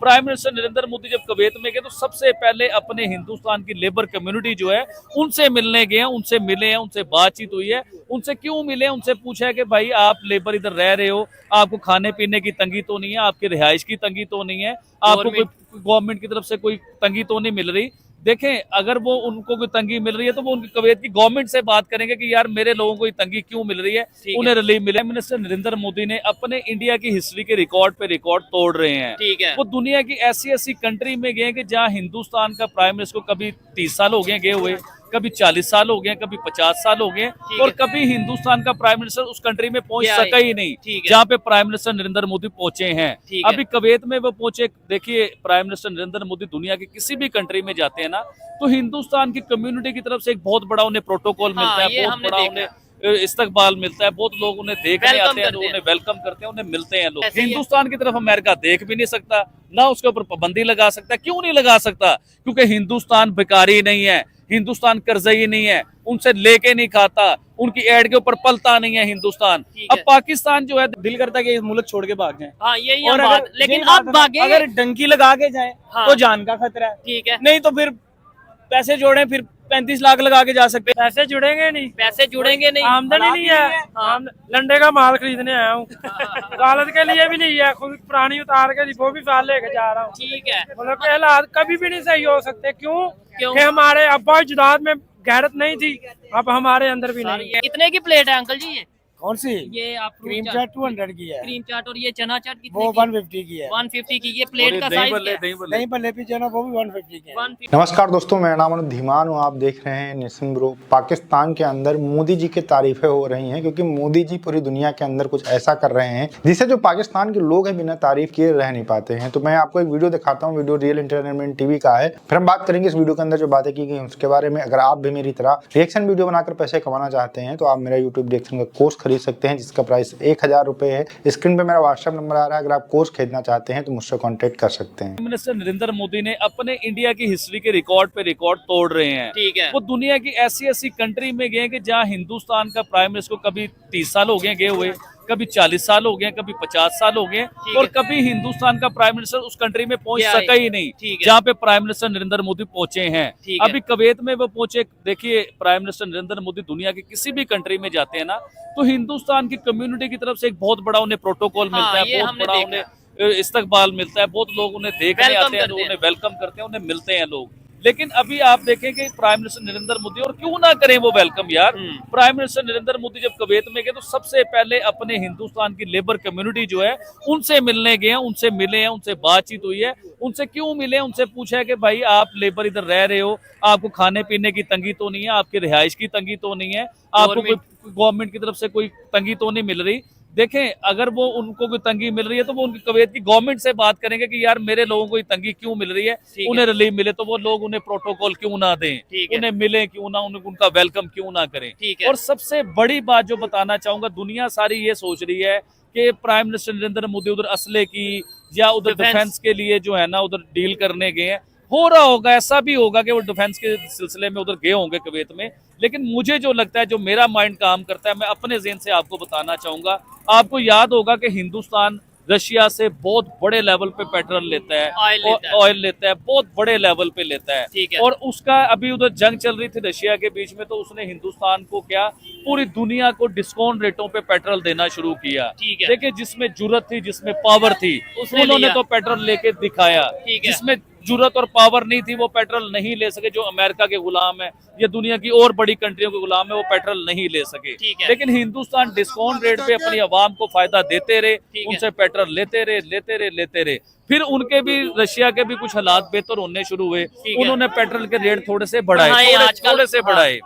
Prime minister Narendra Modi जब Kuwait में गए तो सबसे पहले अपने हिंदुस्तान की लेबर कम्युनिटी जो है उनसे मिलने गए हैं, उनसे मिले हैं, उनसे बातचीत हुई है। उनसे क्यों मिले, उनसे पूछा है कि भाई आप लेबर इधर रह रहे हो, आपको खाने पीने की तंगी तो नहीं है, आपकी रिहाइश की तंगी तो नहीं है, आपको कोई गवर्नमेंट की तरफ से कोई तंगी तो नहीं मिल रही। देखें, अगर वो उनको कोई तंगी मिल रही है तो वो उनकी कुवैत की गवर्नमेंट से बात करेंगे कि यार मेरे लोगों को तंगी क्यों मिल रही है, उन्हें रिलीफ मिले। मिनिस्टर नरेंद्र मोदी ने अपने इंडिया की हिस्ट्री के रिकॉर्ड पे रिकॉर्ड तोड़ रहे हैं। ठीक है। वो दुनिया की ऐसी ऐसी कंट्री में गए कि जहां हिंदुस्तान का प्राइम मिनिस्टर को कभी 30 साल हो गए हुए, कभी 40 साल हो गए, कभी 50 साल हो गए, और कभी हिंदुस्तान का प्राइम मिनिस्टर उस कंट्री में पहुंच सका ही नहीं जहां पे प्राइम मिनिस्टर नरेंद्र मोदी पहुंचे हैं। अभी कुवैत में वो पहुंचे। देखिए, प्राइम मिनिस्टर नरेंद्र मोदी दुनिया की किसी भी कंट्री में जाते हैं ना तो हिंदुस्तान की कम्युनिटी की तरफ से एक बहुत बड़ा उन्हें प्रोटोकॉल मिलता है, बहुत बड़ा उन्हें इस्तकबाल मिलता है, बहुत लोग उन्हें देखने आते हैं, उन्हें वेलकम करते हैं, उन्हें मिलते हैं लोग। हिंदुस्तान की तरफ अमेरिका देख भी नहीं सकता, ना उसके ऊपर पाबंदी लगा सकता। क्यों नहीं लगा सकता? क्योंकि हिंदुस्तान भिखारी नहीं है, हिंदुस्तान कर्जई नहीं है, उनसे लेके नहीं खाता, उनकी एड के ऊपर पलता नहीं है हिंदुस्तान। अब पाकिस्तान जो है दिल करता है कि इस मुल्क छोड़ के भाग जाए। हाँ, यही और बात। लेकिन अब भागे, अगर डंकी लगा के जाए तो जान का खतरा है। ठीक है, नहीं तो फिर पैसे जोड़े, फिर 35 लाख लगा के जा सकते। पैसे जुड़ेंगे नहीं, पैसे जुड़ेंगे नहीं, आमदनी नहीं है। लंडे का माल खरीदने आया हूँ, अदालत के लिए भी नहीं है, खुद पुरानी उतार के वो भी फाल लेके जा रहा हूँ। ठीक है। मतलब के हालात कभी भी नहीं सही हो सकते। क्यों? क्यों? कि हमारे अब्बा जुदाद में गैरत नहीं थी, अब हमारे अंदर भी नहीं है। कितने की प्लेट है अंकल जी ये? कौन सी? ये आप क्रीम चाट 200 की है, क्रीम चाट, और ये चना चाट कितने वो की? 150 की है। 150 की। ये प्लेट का साइज क्या है? दही भल्ले भी जो है ना वो भी 150 के है। 150। नमस्कार दोस्तों, मेरा नाम अनुज धीमान हूँ। आप देख रहे हैं नेशन ब्रो। पाकिस्तान के अंदर मोदी जी की तारीफें हो रही हैं क्योंकि मोदी जी पूरी दुनिया के अंदर कुछ ऐसा कर रहे हैं जिसे जो पाकिस्तान के लोग हैं बिना तारीफ किए रह नहीं पाते हैं। तो मैं आपको एक वीडियो दिखाता हूँ, वीडियो रियल एंटरटेनमेंट टीवी का है। फिर हम बात करेंगे इस वीडियो के अंदर जो बातें की गई उसके बारे में। अगर आप भी मेरी तरह रिएक्शन वीडियो बनाकर पैसे कमाना चाहते हैं तो आप मेरा यूट्यूब रिएक्शन का कोर्स खरीद सकते हैं जिसका प्राइस 1000 रुपए है। स्क्रीन पे मेरा व्हाट्सएप नंबर आ रहा है, अगर आप कोर्स खरीदना चाहते हैं तो मुझसे कांटेक्ट कर सकते हैं। मिनिस्टर नरेंद्र मोदी ने अपने इंडिया की हिस्ट्री के रिकॉर्ड पे रिकॉर्ड तोड़ रहे हैं। ठीक है। वो दुनिया की ऐसी ऐसी कंट्री में गए कि जहां हिंदुस्तान का प्राइम मिनिस्टर को कभी 30 साल हो गए हुए, कभी 40 साल हो गए, कभी 50 साल हो गए, और कभी हिंदुस्तान का प्राइम मिनिस्टर उस कंट्री में पहुंच सका ही नहीं जहां पे प्राइम मिनिस्टर नरेंद्र मोदी पहुंचे हैं। अभी कुवैत में वो पहुंचे। देखिए, प्राइम मिनिस्टर नरेंद्र मोदी दुनिया की किसी भी कंट्री में जाते हैं ना तो हिंदुस्तान की कम्युनिटी की तरफ से एक बहुत बड़ा उन्हें प्रोटोकॉल मिलता है, बहुत बड़ा उन्हें इस्तकबाल मिलता है, बहुत लोग उन्हें देखने आते हैं, उन्हें वेलकम करते हैं, उन्हें मिलते हैं लोग। लेकिन अभी आप देखें कि प्राइम मिनिस्टर नरेंद्र मोदी, और क्यों ना करें वो वेलकम यार। प्राइम मिनिस्टर नरेंद्र मोदी जब कुवैत में गए तो सबसे पहले अपने हिंदुस्तान की लेबर कम्युनिटी जो है उनसे मिलने गए हैं, उनसे मिले हैं, उनसे बातचीत हुई है। उनसे क्यों मिले, उनसे पूछा है कि भाई आप लेबर इधर रह रहे हो, आपको खाने पीने की तंगी तो नहीं है, आपकी रिहाइश की तंगी तो नहीं है, आपको कोई गवर्नमेंट की तरफ से कोई तंगी तो नहीं मिल रही। देखें, अगर वो उनको कोई तंगी मिल रही है तो वो उनकी कुवैत की गवर्नमेंट से बात करेंगे कि यार मेरे लोगों को तंगी क्यों मिल रही है, उन्हें रिलीफ मिले। तो वो लोग उन्हें प्रोटोकॉल क्यों ना दें, उन्हें मिले क्यों ना, उनका वेलकम क्यों ना करें। और सबसे बड़ी बात जो बताना चाहूंगा, दुनिया सारी ये सोच रही है कि प्राइम मिनिस्टर नरेंद्र मोदी उधर असले की या उधर डिफेंस के लिए जो है ना उधर डील करने गए हैं। हो रहा होगा, ऐसा भी होगा कि वो डिफेंस के सिलसिले में उधर गए होंगे कुवैत में। लेकिन मुझे जो लगता है, जो मेरा माइंड काम करता है, मैं अपने ज़हन से आपको बताना चाहूंगा। आपको याद होगा कि हिंदुस्तान रशिया से बहुत बड़े लेवल पे पेट्रोल लेता है, ऑयल लेता है, बहुत बड़े लेवल पे लेता है। और उसका अभी उधर जंग चल रही थी रशिया के बीच में, तो उसने हिंदुस्तान को क्या, पूरी दुनिया को डिस्काउंट रेटों पे पेट्रोल देना शुरू किया। देखिए, जिसमें जुर्रत थी, जिसमें पावर थी, उन्होंने तो पेट्रोल लेके दिखाया। जिसमें जुर्रत और पावर नहीं थी वो पेट्रोल नहीं ले सके। जो अमेरिका के गुलाम है या दुनिया की और बड़ी कंट्रियों के गुलाम है, वो पेट्रोल नहीं ले सके। लेकिन हिंदुस्तान डिस्काउंट रेट पे अपनी आवाम को फायदा देते रहे, उनसे पेट्रोल लेते रहे। फिर उनके भी, रशिया के भी कुछ हालात बेहतर होने शुरू हुए, उन्होंने पेट्रोल के रेट थोड़े से बढ़ाए।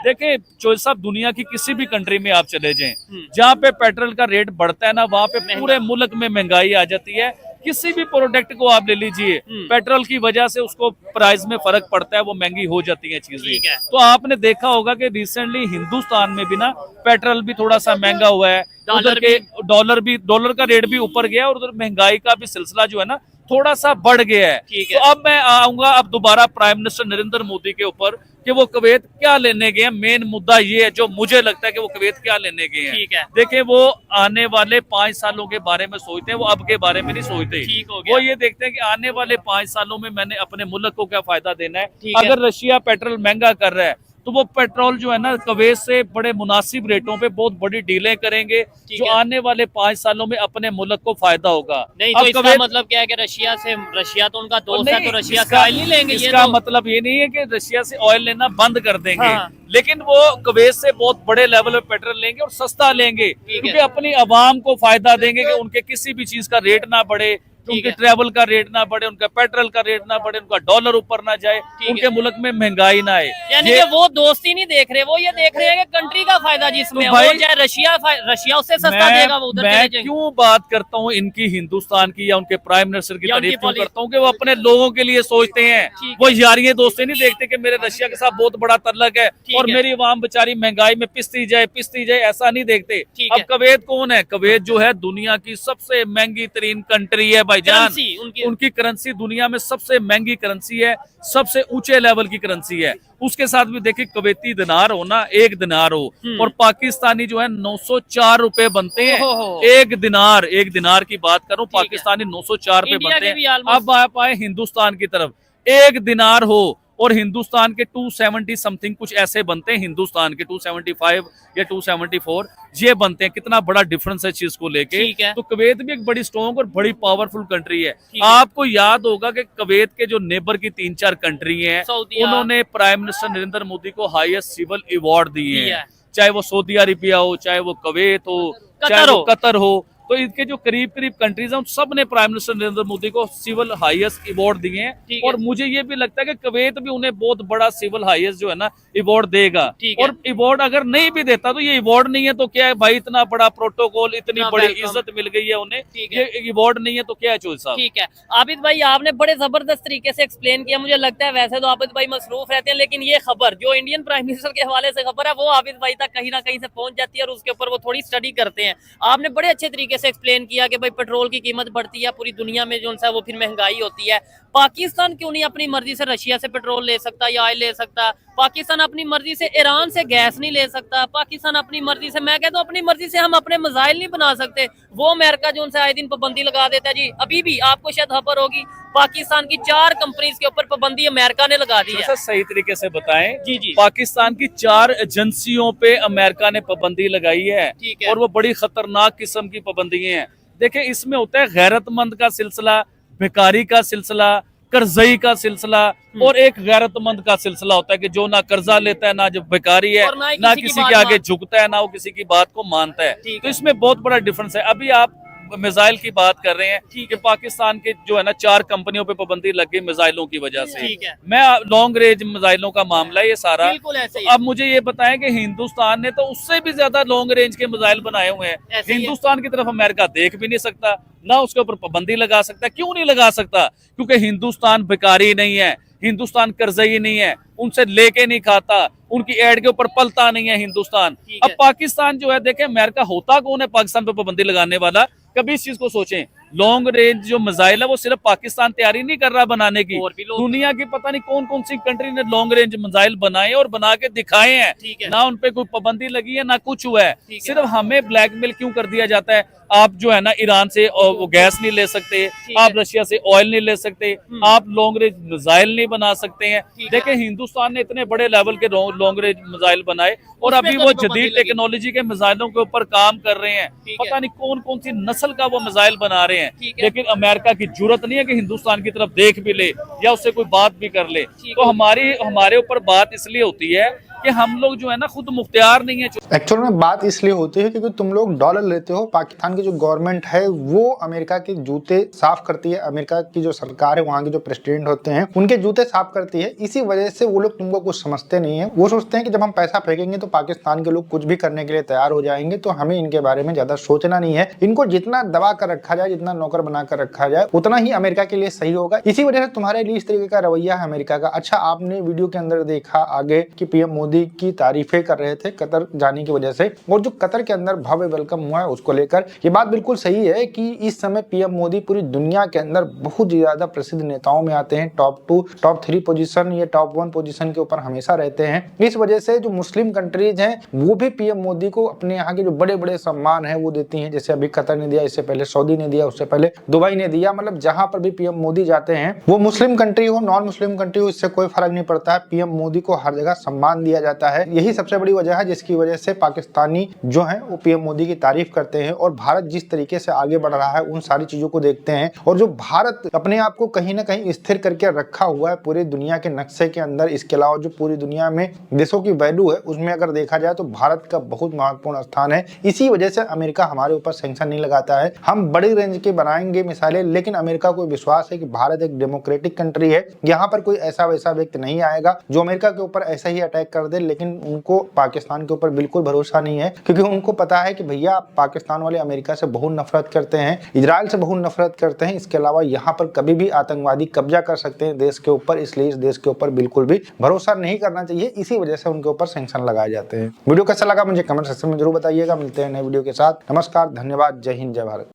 देखें जो साहब, दुनिया की किसी भी कंट्री में आप चले जाएं, जहाँ पे पेट्रोल का रेट बढ़ता है ना, वहाँ पे पूरे मुल्क में महंगाई आ जाती है। किसी भी प्रोडक्ट को आप ले लीजिए, पेट्रोल की वजह से उसको प्राइस में फर्क पड़ता है, वो महंगी हो जाती है चीजें। तो आपने देखा होगा कि रिसेंटली हिंदुस्तान में भी ना पेट्रोल भी थोड़ा सा महंगा हुआ है, उधर के डॉलर का रेट भी ऊपर गया, और उधर महंगाई का भी सिलसिला जो है ना थोड़ा सा बढ़ गया है। ठीक है। तो अब मैं आऊंगा अब दोबारा प्राइम मिनिस्टर नरेंद्र मोदी के ऊपर कि वो कुवैत क्या लेने गए हैं। मेन मुद्दा ये है जो मुझे लगता है कि वो कुवैत क्या लेने गए हैं। ठीक है। देखिए, वो आने वाले 5 सालों के बारे में सोचते हैं, वो अब के बारे में नहीं सोचते। ठीक हो गया। वो ये देखते हैं कि आने वाले 5 सालों में मैंने अपने मुल्क को क्या फायदा देना है। ठीक है। अगर रशिया पेट्रोल महंगा कर रहा है तो वो पेट्रोल जो है ना कुवैत से बड़े मुनासिब रेटों पे बहुत बड़ी डीलें करेंगे, जो है। आने वाले 5 सालों में अपने मुल्क को फायदा होगा। नहीं अब तो इसका कुवैत- मतलब क्या है कि रशिया तो उनका दोस्त है, नहीं, तो रशिया से इसका- ऑयल नहीं लेंगे। ये इसका तो मतलब ये नहीं है कि रशिया से ऑयल लेना बंद कर देंगे। हाँ। लेकिन वो कुवैत से बहुत बड़े लेवल पे पेट्रोल लेंगे और सस्ता लेंगे, क्योंकि अपनी आवाम को फायदा देंगे कि उनके किसी भी चीज का रेट ना बढ़े, उनके ट्रैवल का रेट ना बढ़े, उनका पेट्रोल का रेट ना बढ़े, उनका डॉलर ऊपर ना जाए, उनके मुल्क में महंगाई ना आए। यानी कि वो दोस्ती नहीं देख रहे, वो ये देख रहे हैं कि कंट्री का फायदा जिसमें तो वो भाई, चाहे रशिया उससे सस्ता देगा, वो उधर चले मैं जाएंगे। क्यों बात करता हूँ इनकी हिंदुस्तान की या उनके प्राइम मिनिस्टर की या उनकी तारीफ क्यों पॉलिसी। करता हूँ कि वो अपने लोगों के लिए सोचते हैं। ठीक वो यारियां दोस्ती नहीं देखते कि मेरे रशिया के साथ बहुत बड़ा तल्लक है और है। मेरी आवाम बेचारी महंगाई में पिसती जाए, ऐसा नहीं देखते। ठीक अब है। कुवैत कौन है? कुवैत जो है दुनिया की सबसे महंगी तरीन कंट्री है भाईजान। करेंसी उनकी करेंसी दुनिया में सबसे महंगी करेंसी है, सबसे ऊंचे लेवल की करेंसी है। उसके साथ भी देखिए कुवैती दिनार हो ना, 1 दिनार हो, और पाकिस्तानी जो है 904 रुपए बनते हैं। ओहो। एक दिनार की बात करूं, पाकिस्तानी 904 रुपए इंडिया बनते के भी हैं। almost- अब आप आए हिंदुस्तान की तरफ, 1 दिनार हो और हिंदुस्तान के 270 समथिंग कुछ ऐसे बनते हैं, हिंदुस्तान के 275 या 274 ये बनते हैं। कितना बड़ा डिफरेंस है चीज को लेके। ठीक है। तो कुवैत भी एक बड़ी स्ट्रॉन्ग और बड़ी पावरफुल कंट्री है। ठीक है। आपको याद होगा कि कुवैत के जो नेबर की 3-4 कंट्री हैं, सऊदीया। उन्होंने प्राइम मिनिस्टर नरेंद्र मोदी को हाईएस्ट सिविल अवार्ड दिए दिया हैं, है। चाहे वो सऊदी अरेबिया हो, चाहे वो कुवैत हो, चाहे वो कतर हो। तो इनके जो करीब कंट्रीज हैं उन सब ने प्राइम मिनिस्टर नरेंद्र मोदी को सिविल हाईएस्ट अवार्ड दिए हैं। ठीक है। और मुझे ये भी लगता है कि कुवैत भी उन्हें बहुत बड़ा सिविल हाईएस्ट जो है ना अवार्ड देगा। ठीक है। और अवार्ड अगर नहीं भी देता तो ये अवार्ड नहीं है तो क्या है भाई, इतना बड़ा प्रोटोकॉल, इतनी इतना बड़ी welcome। इज्जत मिल गई है उन्हें, ठीक है। ये अवार्ड नहीं है तो क्या है चोल साहब। ठीक है। आबिद भाई, आपने बड़े जबरदस्त तरीके से एक्सप्लेन किया। मुझे लगता है वैसे तो आबिद भाई मसरूफ रहते हैं, लेकिन ये खबर जो इंडियन प्राइम मिनिस्टर के हवाले से खबर है वो आबिद भाई तक कहीं ना कहीं से पहुंच जाती है और उसके ऊपर वो थोड़ी स्टडी करते हैं। आपने बड़े अच्छे तरीके से एक्सप्लेन किया कि भाई पेट्रोल की कीमत बढ़ती है, पूरी दुनिया में जो है वो फिर महंगाई होती है। पाकिस्तान क्यों नहीं अपनी मर्जी से रशिया से पेट्रोल ले सकता या ऑयल ले सकता? पाकिस्तान अपनी मर्जी से ईरान से गैस नहीं ले सकता? पाकिस्तान अपनी मर्जी से, मैं कहता हूँ अपनी मर्जी से हम अपने मिसाइल नहीं बना सकते? वो अमेरिका जो उनसे आए दिन पाबंदी लगा देता है जी। अभी भी आपको शायद खबर होगी, पाकिस्तान की 4 कंपनीज के ऊपर पाबंदी अमेरिका ने लगा दी है। सही तरीके से बताएं। जी जी। पाकिस्तान की 4 एजेंसियों पे अमेरिका ने पाबंदी लगाई है, ठीक है। और वो बड़ी खतरनाक किस्म की पाबंदी हैं। देखिए, इसमें होता है गैरतमंद का सिलसिला, भिखारी का सिलसिला, कर्जई का सिलसिला, और एक गैरतमंद का सिलसिला होता है कि जो ना कर्जा लेता है, ना जो भिखारी है, और ना किसी के आगे झुकता है, ना वो किसी की बात को मानता है। तो इसमें बहुत बड़ा डिफरेंस है। अभी आप मिसाइल की बात कर रहे हैं कि पाकिस्तान के जो है ना 4 कंपनियों पे पाबंदी लग गई मिसाइलों की वजह से। ठीक है। मैं लॉन्ग रेंज मिसाइलों का मामला है ये सारा। बिल्कुल ऐसे ही। अब मुझे ये बताएं कि हिंदुस्तान ने तो उससे भी ज्यादा लॉन्ग रेंज के मिसाइल बनाए हुए हैं। ऐसे ही है। हिंदुस्तान की तरफ अमेरिका देख भी नहीं सकता, ना उसके ऊपर पाबंदी लगा सकता। क्यों नहीं लगा सकता? क्योंकि हिंदुस्तान भिखारी नहीं है, हिंदुस्तान कर्जई नहीं है, उनसे लेके नहीं खाता, उनकी एड के ऊपर पलता नहीं है हिंदुस्तान। अब पाकिस्तान जो है, देखें अमेरिका होता कौन है पाकिस्तान पे पाबंदी लगाने वाला? कभी इस चीज को सोचें। लॉन्ग रेंज जो मिसाइल है वो सिर्फ पाकिस्तान तैयारी नहीं कर रहा बनाने की, दुनिया की पता नहीं कौन कौन सी कंट्री ने लॉन्ग रेंज मिसाइल बनाए और बना के दिखाए हैं। ना उन पे कोई पाबंदी लगी है, ना कुछ हुआ है। सिर्फ हमें ब्लैकमेल क्यों कर दिया जाता है? आप जो है ना ईरान से वो गैस नहीं ले सकते, आप रशिया से ऑयल नहीं ले सकते, आप लॉन्ग रेंज मिसाइल नहीं बना सकते हैं। देखिए, हिंदुस्तान ने इतने बड़े लेवल के लॉन्ग रेंज मिसाइल बनाए और अभी वो जदीद टेक्नोलॉजी के मिसाइलों के ऊपर काम कर रहे हैं। पता नहीं कौन कौन सी नस्ल का वो मिसाइल बना रहे हैं, लेकिन अमेरिका की जरूरत नहीं है कि हिंदुस्तान की तरफ देख भी ले या उससे कोई बात भी कर ले। तो हमारे ऊपर बात इसलिए होती है कि हम लोग जो है ना खुद मुख्तियार नहीं है। एक्चुअल में बात इसलिए होती है क्योंकि तुम लोग डॉलर लेते हो, पाकिस्तान की जो गवर्नमेंट है वो अमेरिका के जूते साफ करती है, अमेरिका की जो सरकार है, वहाँ के जो प्रेसिडेंट होते हैं उनके जूते साफ करती है। इसी वजह से वो लोग तुमको कुछ समझते नहीं है। वो सोचते हैं कि जब हम पैसा फेंकेंगे तो पाकिस्तान के लोग कुछ भी करने के लिए तैयार हो जाएंगे, तो हमें इनके बारे में ज्यादा सोचना नहीं है। इनको जितना दबा कर रखा जाए, जितना नौकर बना कर रखा जाए, उतना ही अमेरिका के लिए सही होगा। इसी वजह से तुम्हारे लिए इस तरीके का रवैया है अमेरिका का। अच्छा, आपने वीडियो के अंदर देखा आगे कि पीएम मोदी मोदी की तारीफें कर रहे थे कतर जाने की वजह से, और जो कतर के अंदर भव्य वेलकम हुआ है उसको लेकर। ये बात बिल्कुल सही है कि इस समय पीएम मोदी पूरी दुनिया के अंदर बहुत ज्यादा प्रसिद्ध नेताओं में आते हैं। टॉप 2, टॉप 3 पोजीशन, ये टॉप 1 पोजीशन के ऊपर हमेशा रहते हैं। इस वजह से जो मुस्लिम कंट्रीज हैं वो भी पीएम मोदी को अपने यहाँ के जो बड़े बड़े सम्मान है वो देती हैं। जैसे अभी कतर ने दिया, इससे पहले सऊदी ने दिया, उससे पहले दुबई ने दिया। मतलब जहां पर भी पीएम मोदी जाते हैं, वो मुस्लिम कंट्री हो नॉन मुस्लिम कंट्री हो, इससे कोई फर्क नहीं पड़ता है, पीएम मोदी को हर जगह सम्मान दिया जाता है। यही सबसे बड़ी वजह है जिसकी वजह से पाकिस्तानी जो है वो पीएम मोदी की तारीफ करते हैं। और भारत जिस तरीके से आगे बढ़ रहा है उन सारी चीजों को देखते हैं, और जो भारत अपने आप को कहीं ना कहीं स्थिर करके रखा हुआ है पूरी दुनिया के नक्शे के अंदर, इसके अलावा जो पूरी दुनिया में देशों की वैल्यू है उसमें अगर देखा जाए तो भारत का बहुत महत्वपूर्ण स्थान है। इसी वजह से अमेरिका हमारे ऊपर सैंक्शन नहीं लगाता है। हम बड़ी रेंज के बनाएंगे मिसाइलें, लेकिन अमेरिका को विश्वास है कि भारत एक डेमोक्रेटिक कंट्री है, यहाँ पर कोई ऐसा वैसा व्यक्ति नहीं आएगा जो अमेरिका के ऊपर ऐसा ही अटैक कर दे। लेकिन उनको पाकिस्तान के ऊपर बिल्कुल भरोसा नहीं है, क्योंकि उनको पता है कि भैया पाकिस्तान वाले अमेरिका से बहुत नफरत करते हैं, इजराइल से बहुत नफरत करते हैं। इसके अलावा यहाँ पर कभी भी आतंकवादी कब्जा कर सकते हैं देश के ऊपर, इसलिए इस देश के ऊपर बिल्कुल भी भरोसा नहीं करना चाहिए। इसी वजह से उनके ऊपर सैंक्शन लगाए जाते हैं। वीडियो कैसा लगा मुझे कमेंट सेक्शन में जरूर बताइएगा। मिलते हैं नए वीडियो के साथ। नमस्कार, धन्यवाद, जय हिंद, जय भारत।